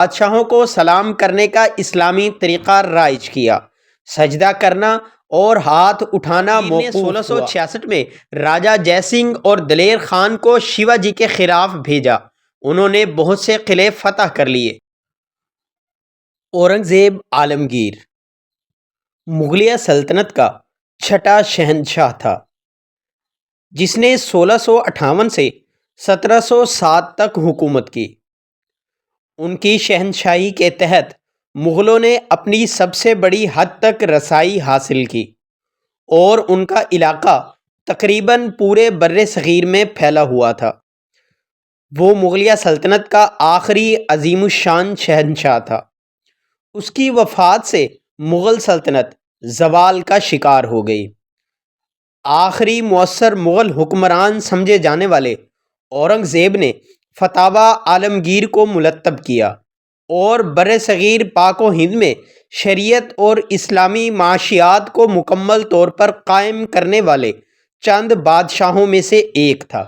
بادشاہوں کو سلام کرنے کا اسلامی طریقہ رائج کیا۔ سجدہ کرنا اور ہاتھ اٹھانا موقوف ہوا۔ 1666 میں راجہ جے سنگھ اور دلیر خان کو شیوا جی کے خلاف بھیجا۔ انہوں نے بہت سے قلعے فتح کر لیے۔ اورنگزیب عالمگیر مغلیہ سلطنت کا چھٹا شہنشاہ تھا، جس نے 1658 سے 1707 تک حکومت کی۔ ان کی شہنشاہی کے تحت مغلوں نے اپنی سب سے بڑی حد تک رسائی حاصل کی اور ان کا علاقہ تقریباً پورے بر صغیر میں پھیلا ہوا تھا۔ وہ مغلیہ سلطنت کا آخری عظیم الشان شہنشاہ تھا۔ اس کی وفات سے مغل سلطنت زوال کا شکار ہو گئی۔ آخری مؤثر مغل حکمران سمجھے جانے والے اورنگزیب نے فتاوی عالمگیر کو مرتب کیا اور بر صغیر پاک و ہند میں شریعت اور اسلامی معاشیات کو مکمل طور پر قائم کرنے والے چند بادشاہوں میں سے ایک تھا۔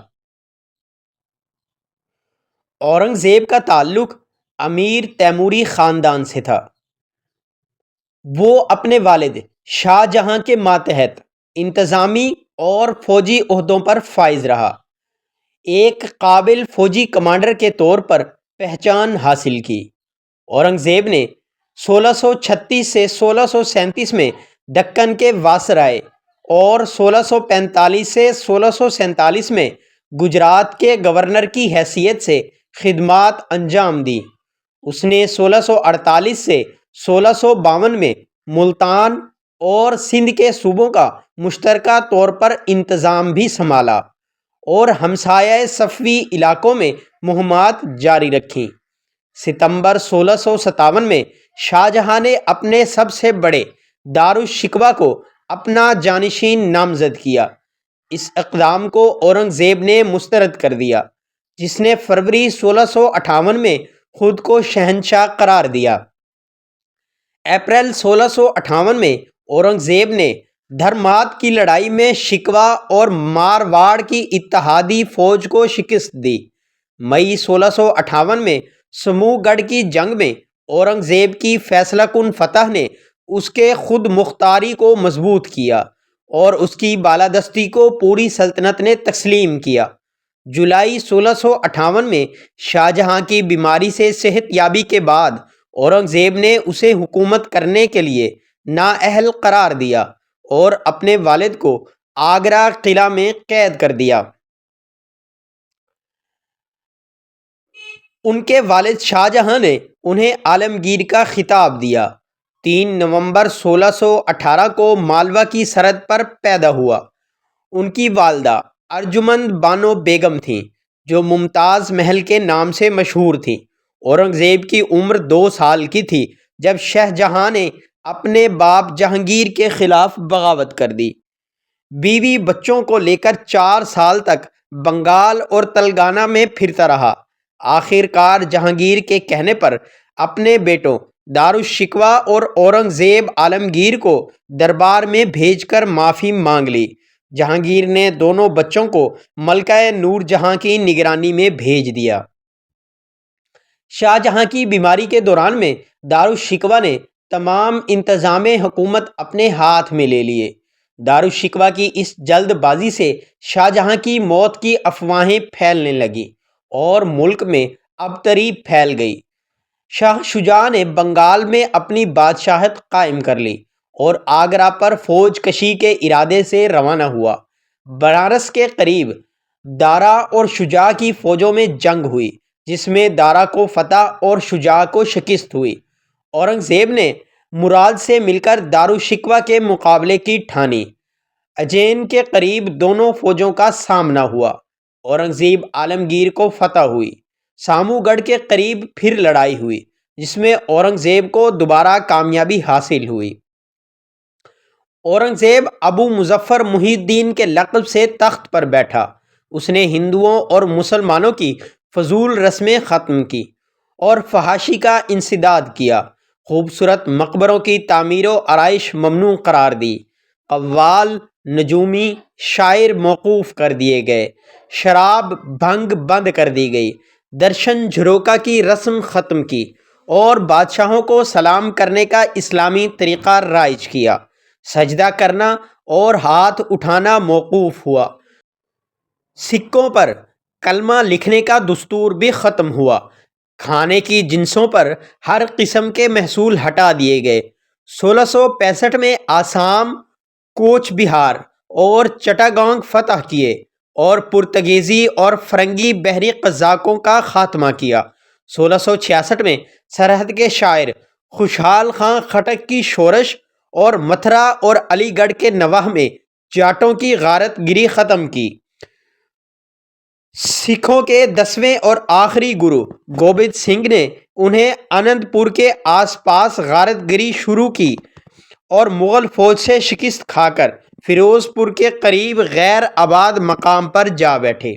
اورنگزیب کا تعلق امیر تیموری خاندان سے تھا۔ وہ اپنے والد شاہ جہاں کے ماتحت انتظامی اور فوجی عہدوں پر فائز رہا۔ ایک قابل فوجی کمانڈر کے طور پر پہچان حاصل کی۔ اورنگزیب نے 1636 سے 1637 میں دکن کے وائسرائے اور 1645 سے 1647 میں گجرات کے گورنر کی حیثیت سے خدمات انجام دی۔ اس نے 1648 سے 1652 میں ملتان اور سندھ کے صوبوں کا مشترکہ طور پر انتظام بھی سنبھالا اور ہمسایہ صفوی علاقوں میں مہمات جاری رکھیں۔ ستمبر 1657 میں شاہ جہاں نے اپنے سب سے بڑے دارالشکوہ کو اپنا جانشین نامزد کیا۔ اس اقدام کو اورنگزیب نے مسترد کر دیا، جس نے فروری 1658 میں خود کو شہنشاہ قرار دیا۔ اپریل 1658 میں اورنگزیب نے دھرمات کی لڑائی میں شکوہ اور مارواڑ کی اتحادی فوج کو شکست دی۔ مئی 1658 میں سمو گڑھ کی جنگ میں اورنگزیب کی فیصلہ کن فتح نے اس کے خود مختاری کو مضبوط کیا اور اس کی بالادستی کو پوری سلطنت نے تسلیم کیا۔ جولائی 1658 میں شاہ جہاں کی بیماری سے صحت یابی کے بعد اورنگزیب نے اسے حکومت کرنے کے لیے نااہل قرار دیا اور اپنے والد کو آگرہ قلعہ میں قید کر دیا۔ ان کے والد شاہ جہاں نے انہیں عالمگیر کا خطاب دیا۔ 3 نومبر 1618 کو مالوا کی سرحد پر پیدا ہوا۔ ان کی والدہ ارجمند بانو بیگم تھیں، جو ممتاز محل کے نام سے مشہور تھیں۔ اورنگزیب کی عمر 2 سال کی تھی جب شاہ جہاں نے اپنے باپ جہانگیر کے خلاف بغاوت کر دی۔ بیوی بچوں کو لے کر 4 سال تک بنگال اور تلنگانہ میں پھرتا رہا۔ آخر کار جہانگیر کے کہنے پر اپنے بیٹوں دارالشکوہ اور اورنگزیب عالمگیر کو دربار میں بھیج کر معافی مانگ لی۔ جہانگیر نے دونوں بچوں کو ملکہ نور جہاں کی نگرانی میں بھیج دیا۔ شاہ جہاں کی بیماری کے دوران میں دارالشکوہ نے تمام انتظام حکومت اپنے ہاتھ میں لے لیے۔ دارالشکوہ کی اس جلد بازی سے شاہ جہاں کی موت کی افواہیں پھیلنے لگیں اور ملک میں ابتری پھیل گئی۔ شاہ شجاع نے بنگال میں اپنی بادشاہت قائم کر لی اور آگرہ پر فوج کشی کے ارادے سے روانہ ہوا۔ بنارس کے قریب دارا اور شجاع کی فوجوں میں جنگ ہوئی، جس میں دارا کو فتح اور شجاع کو شکست ہوئی۔ اورنگزیب نے مراد سے مل کر دارالشکوہ کے مقابلے کی ٹھانی۔ اجین کے قریب دونوں فوجوں کا سامنا ہوا۔ اورنگزیب عالمگیر کو فتح ہوئی۔ سامو گڑھ کے قریب پھر لڑائی ہوئی، جس میں اورنگزیب کو دوبارہ کامیابی حاصل ہوئی۔ اورنگزیب ابو مظفر محی الدین کے لقب سے تخت پر بیٹھا۔ اس نے ہندوؤں اور مسلمانوں کی فضول رسمیں ختم کی اور فحاشی کا انسداد کیا۔ خوبصورت مقبروں کی تعمیر و آرائش ممنوع قرار دی۔ قوال، نجومی، شاعر موقوف کر دیے گئے۔ شراب بھنگ بند کر دی گئی۔ درشن جھروکا کی رسم ختم کی اور بادشاہوں کو سلام کرنے کا اسلامی طریقہ رائج کیا۔ سجدہ کرنا اور ہاتھ اٹھانا موقوف ہوا۔ سکوں پر کلمہ لکھنے کا دستور بھی ختم ہوا۔ کھانے کی جنسوں پر ہر قسم کے محصول ہٹا دیے گئے۔ 1665 میں آسام، کوچ بہار اور چٹاگانگ فتح کیے اور پرتگیزی اور فرنگی بحری قزاقوں کا خاتمہ کیا۔ 1666 میں سرحد کے شاعر خوشحال خان خٹک کی شورش اور متھرا اور علی گڑھ کے نواح میں جاٹوں کی غارت گری ختم کی۔ سکھوں کے 10ویں اور آخری گرو گوبند سنگھ نے انہیں آنند پور کے آس پاس غارت گری شروع کی اور مغل فوج سے شکست کھا کر فیروز پور کے قریب غیر آباد مقام پر جا بیٹھے۔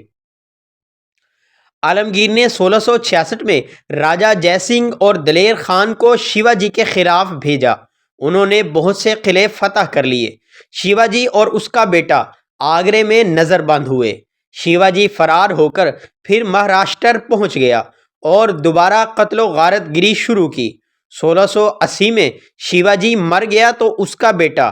عالمگیر نے 1666 میں راجہ جے سنگھ اور دلیر خان کو شیوا جی کے خلاف بھیجا۔ انہوں نے بہت سے قلعے فتح کر لیے۔ شیوا جی اور اس کا بیٹا آگرے میں نظر بند ہوئے۔ شیوا جی فرار ہو کر پھر مہاراشٹر پہنچ گیا اور دوبارہ قتل و غارت گری شروع کی۔ 1680 میں شیوا جی مر گیا تو اس کا بیٹا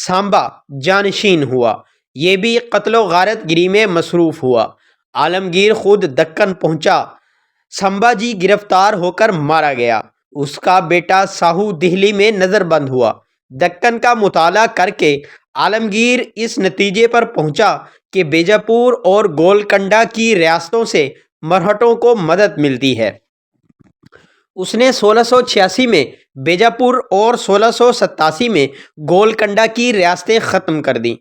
سامبا جانشین ہوا۔ یہ بھی قتل و غارت گری میں مصروف ہوا۔ عالمگیر خود دکن پہنچا۔ سامبا جی گرفتار ہو کر مارا گیا۔ اس کا بیٹا ساہو دہلی میں نظر بند ہوا۔ دکن کا مطالعہ کر کے عالمگیر اس نتیجے پر پہنچا کہ بیجاپور اور گولکنڈہ کی ریاستوں سے مرہٹوں کو مدد ملتی ہے۔ اس نے 1686 میں بیجاپور اور 1687 میں گولکنڈہ کی ریاستیں ختم کر دیں۔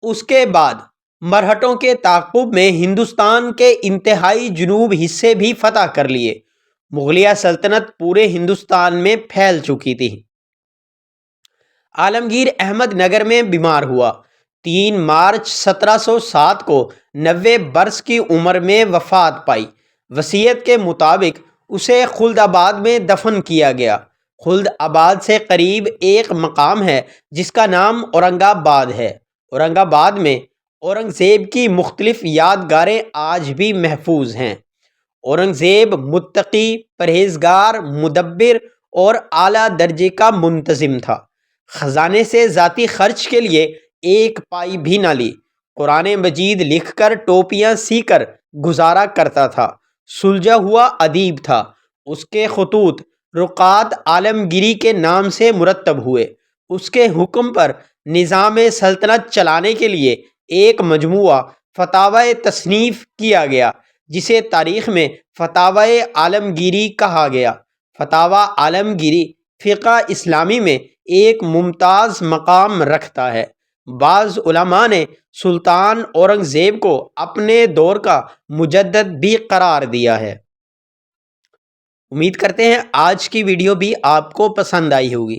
اس کے بعد مرہٹوں کے تعاقب میں ہندوستان کے انتہائی جنوب حصے بھی فتح کر لیے۔ مغلیہ سلطنت پورے ہندوستان میں پھیل چکی تھی۔ عالمگیر احمد نگر میں بیمار ہوا۔ 3 مارچ 1707 کو 90 برس کی عمر میں وفات پائی۔ وصیت کے مطابق اسے خلد آباد میں دفن کیا گیا۔ خلد آباد سے قریب ایک مقام ہے جس کا نام اورنگ آباد ہے۔ اورنگ آباد میں اورنگ زیب کی مختلف یادگاریں آج بھی محفوظ ہیں۔ اورنگ زیب متقی، پرہیزگار، مدبر اور اعلیٰ درجے کا منتظم تھا۔ خزانے سے ذاتی خرچ کے لیے ایک پائی بھی نہ لی۔ قرآن مجید لکھ کر ٹوپیاں سی کر گزارا کرتا تھا۔ سلجھا ہوا ادیب تھا۔ اس کے خطوط رقعت عالمگیری کے نام سے مرتب ہوئے۔ اس کے حکم پر نظام سلطنت چلانے کے لیے ایک مجموعہ فتاوی تصنیف کیا گیا جسے تاریخ میں فتاوی عالمگیری کہا گیا۔ فتاوی عالمگیری فقہ اسلامی میں ایک ممتاز مقام رکھتا ہے۔ بعض علماء نے سلطان اورنگ زیب کو اپنے دور کا مجدد بھی قرار دیا ہے۔ امید کرتے ہیں آج کی ویڈیو بھی آپ کو پسند آئی ہوگی۔